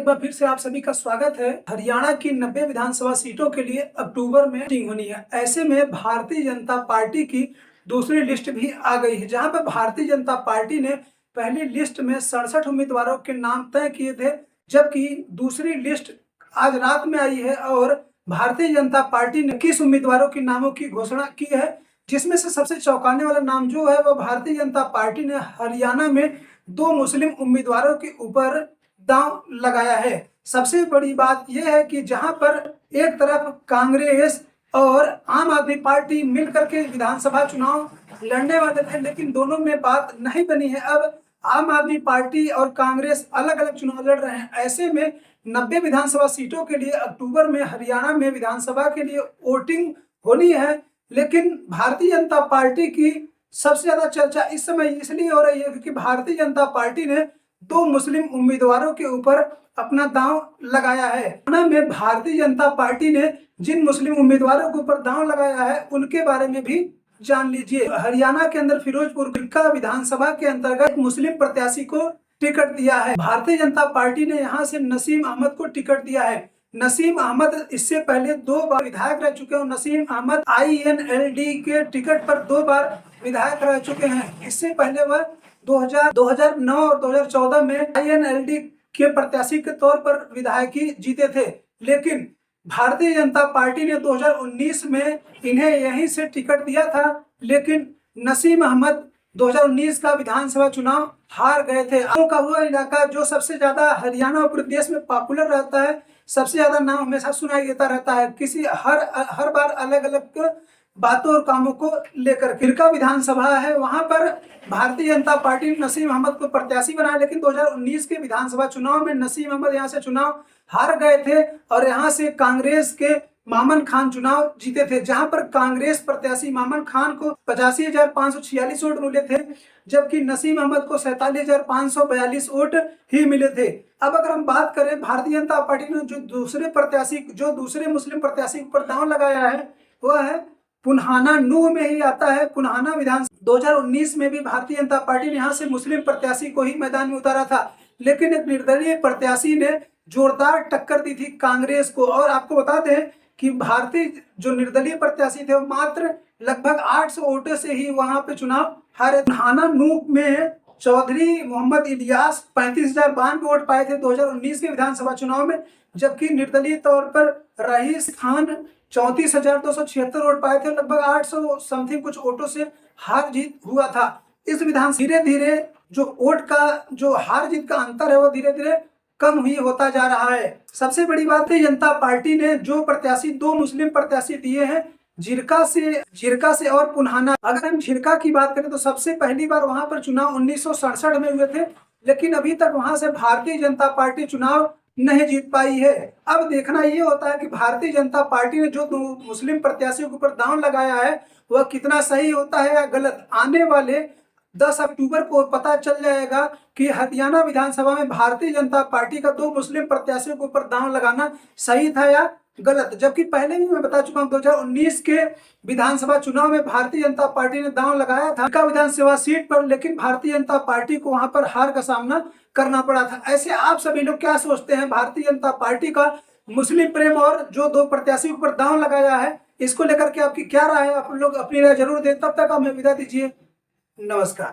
एक बार फिर से आप सभी का स्वागत है। हरियाणा की 90 विधानसभा सीटों के लिए अक्टूबर में वोटिंग होनी है। ऐसे में भारतीय जनता पार्टी की दूसरी लिस्ट भी आ गई है, जहां पर भारतीय जनता पार्टी ने पहली लिस्ट में 67 उम्मीदवारों के नाम तय किए थे, जबकि दूसरी लिस्ट आज रात में आई है और भारतीय जनता पार्टी ने 21 उम्मीदवारों के नामों की घोषणा की है, जिसमें से सबसे चौंकाने वाला नाम जो है वो भारतीय जनता पार्टी ने हरियाणा में 2 मुस्लिम उम्मीदवारों के ऊपर दांव लगाया है। सबसे बड़ी बात यह है कि जहां पर एक तरफ कांग्रेस और आम आदमी पार्टी मिलकर के विधानसभा चुनाव लड़ने वाले थे, लेकिन दोनों में बात नहीं बनी है। अब आम आदमी पार्टी और कांग्रेस अलग अलग चुनाव लड़ रहे हैं। ऐसे में 90 विधानसभा सीटों के लिए अक्टूबर में हरियाणा में विधानसभा के लिए वोटिंग होनी है, लेकिन भारतीय जनता पार्टी की सबसे ज्यादा चर्चा इस समय इसलिए हो रही है क्योंकि भारतीय जनता पार्टी ने 2 मुस्लिम उम्मीदवारों के ऊपर अपना दांव लगाया है। हरियाणा में भारतीय जनता पार्टी ने जिन मुस्लिम उम्मीदवारों के ऊपर दांव लगाया है उनके बारे में भी जान लीजिए। हरियाणा के अंदर फिरोजपुर का विधानसभा के अंतर्गत मुस्लिम प्रत्याशी को टिकट दिया है। भारतीय जनता पार्टी ने यहाँ से नसीम अहमद को टिकट दिया है। नसीम अहमद इससे पहले 2 बार विधायक रह चुके हैं। नसीम अहमद INLD के टिकट पर 2 बार विधायक रह चुके हैं। इससे पहले वह 2009 और 2014 में INLD के प्रत्याशी के तौर पर विधायकी जीते थे, लेकिन भारतीय जनता पार्टी ने 2019 में इन्हें यहीं से टिकट दिया था, लेकिन नसीम अहमद 2019 का विधानसभा चुनाव हार गए थे। आम का हुआ इलाका जो सबसे ज्यादा हरियाणा और पूरे देश में पॉपुलर रहता है, सबसे ज्यादा नाम हमेशा सुनाई देता रहता है, किसी हर बार अलग अलग बातों और कामों को लेकर। खिरका विधानसभा है, वहां पर भारतीय जनता पार्टी ने नसीम अहमद को प्रत्याशी बनाया, लेकिन 2019 के विधानसभा चुनाव में नसीम अहमद यहां से चुनाव हार गए थे और यहां से कांग्रेस के मामन खान चुनाव जीते थे, जहां पर कांग्रेस प्रत्याशी मामन खान को 85,546 वोट मिले थे, जबकि नसीम अहमद को 47,542 वोट ही मिले थे। अब अगर हम बात करें भारतीय जनता पार्टी ने जो दूसरे मुस्लिम प्रत्याशी पर दांव लगाया है वह है पुन्हाना नूह में ही आता है। पुन्हाना विधानसभा 2019 में भी भारतीय जनता पार्टी ने यहाँ से मुस्लिम प्रत्याशी को ही मैदान में उतारा था, लेकिन एक निर्दलीय प्रत्याशी ने जोरदार टक्कर दी थी कांग्रेस को। और आपको बता दें कि भारतीय जो निर्दलीय प्रत्याशी थे वो मात्र लगभग 800 वोटों से ही वहां पे चुनाव हारे। पुन्हाना नूह में चौधरी मोहम्मद इलियास 35,092 वोट पाए थे 2019 के विधानसभा चुनाव में, जबकि निर्दलीय तौर पर रईस खान 34,276 वोट पाए थे। लगभग 800 समथिंग कुछ वोटों से हार जीत हुआ था। इस विधानसभा धीरे धीरे जो वोट का जो हार जीत का अंतर है वो धीरे धीरे कम हुई होता जा रहा है। सबसे बड़ी बात है जनता पार्टी ने जो प्रत्याशी 2 मुस्लिम प्रत्याशी दिए हैं झिरका से और पुन्हाना। अगर हम झिरका की बात करें तो सबसे पहली बार वहां पर चुनाव 1967 में हुए थे, लेकिन अभी तक वहां से भारतीय जनता पार्टी चुनाव नहीं जीत पाई है। अब देखना ये होता है कि भारतीय जनता पार्टी ने जो मुस्लिम प्रत्याशियों के ऊपर दांव लगाया है वह कितना सही होता है या गलत। आने वाले 10 अक्टूबर को पता चल जाएगा कि हरियाणा विधानसभा में भारतीय जनता पार्टी का 2 मुस्लिम प्रत्याशियों के ऊपर दांव लगाना सही था या गलत। जबकि पहले भी मैं बता चुका हूं 2019 के विधानसभा चुनाव में भारतीय जनता पार्टी ने दांव लगाया था का विधानसभा सीट पर, लेकिन भारतीय जनता पार्टी को वहां पर हार का सामना करना पड़ा था। ऐसे आप सभी लोग क्या सोचते हैं? भारतीय जनता पार्टी का मुस्लिम प्रेम और जो 2 प्रत्याशियों पर दांव लगाया है इसको लेकर के आपकी क्या राय है? आप लोग अपनी राय जरूर दें। तब तक हमें विदा दीजिए। नमस्कार।